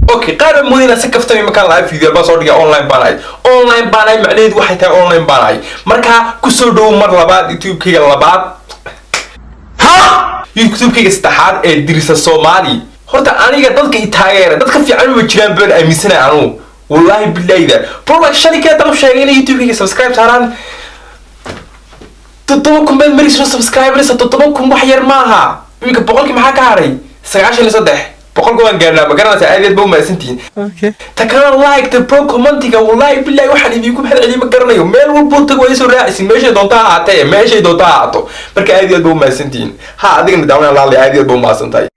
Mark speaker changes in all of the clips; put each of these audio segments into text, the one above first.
Speaker 1: اوكي قارب مودينا سكفتني مكان لايف فيديو بس اوديga online baanay macneed waxay tahay online baanay marka ku soo dhow mar labaad youtube-kayga labaad youtube-kayga saddexaad ee dirisa Soomaali horta aniga dadka i taageera dadka fiican ma jiraan baan aaminsanay anu wallahi billaahida bro sharikada u sheegay in youtube-kayga subscribe saaraan todoba comment marisno subscribers todoba kun wax yar maaha iminka boqolkii maxaa ka haray 93 boqolkii waan gaarnaa ma garanaysa aad baa u maasantiin okay takana like the pro commentiga wallahi billahi waxaan idinku mahad celiyay ma garanayo meel walba tago ay soo raacaysin meesha doonta aatay meesha doonta aato marka aad baa u maasantiin ha adigna daawana laali aad baa u maasantahay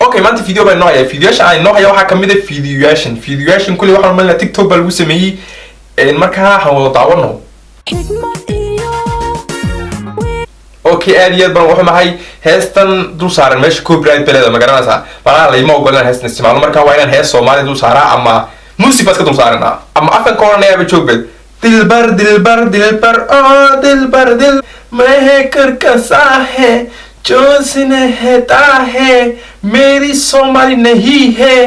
Speaker 1: okay maanta video baan noo yahay videoyaasha ay noo haya waxa kamid ah videoyaashan kulli waxaan malna TikTok baa lagu sameeyay marka waxaan wada daawano okay aad baan wuxuu mahay heestan dul saaran meesha copyright belada ma garanaysa baa la ima ogolaan heestan isticmaalo marka waa inaan hees Soomaali dul saaraa ama music bas ka dul saarana ama afan koornaya ba joogbeed dilbar oh dilbar dil mehe karka saahe jo sine heta hai meri Somali nahi hai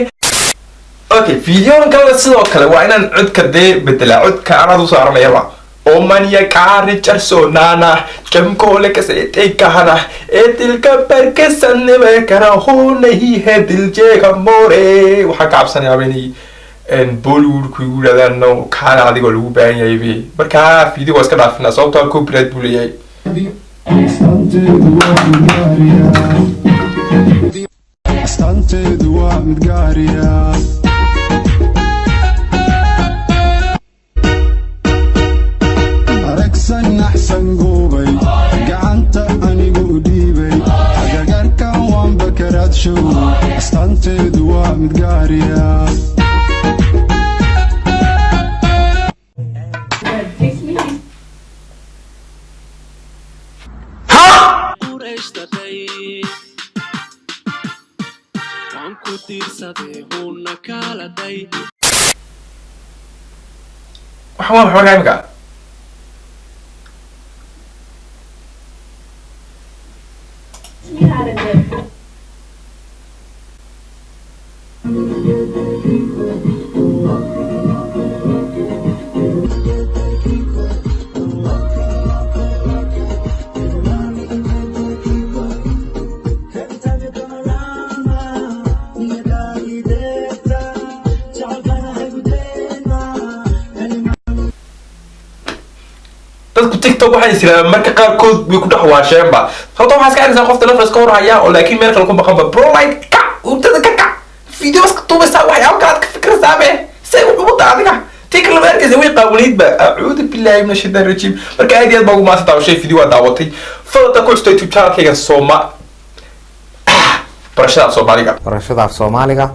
Speaker 1: okay video kale sidoo kale waa inaan codka bedela codka aan dul saaranayaba ओ मनिया कार चरसो नाना चमकोले कैसे कहना ए दिल का पर के सन्ने में करा हो नहीं है दिल जे मोरे वहाँ का आपसे नहीं आवेनी एन बॉलीवुड कोई उड़ा नो खाना आदि को लूप है ये भी पर क्या वीडियो उसका डाफना सब तो आपको प्रेत बोले ये
Speaker 2: أحسن قوبي قعنت أني قوديبي حقاقر كوان بكرات شو استنت دواء متقاريا
Speaker 1: وحوام
Speaker 3: We had a good.
Speaker 1: TikTok waxay isla marka qaar kood way ku dhaxwaasheen ba sababtoo waxa iska aragsan qof telefoon iska horaya oo laakiin meel kale ku baqan ba bro like ka urtada ka videos ka tuubay saa waxyaabo kale ka fikiraysaa be say u daadiga tiktok la arkaysa way qawleed ba a'uudu billahi minash shaitanir rajeem marka aad iyo aad baa ugu maasanta oo shay video daawatay fadlan ku xustay channel-kayga barashada Soomaaliga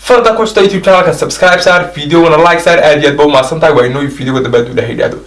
Speaker 1: fadlan ku xustay channel-ka subscribe saar video wana like saar aad iyo aad baa ugu maasanta waa inoo video dabadu la hidhaado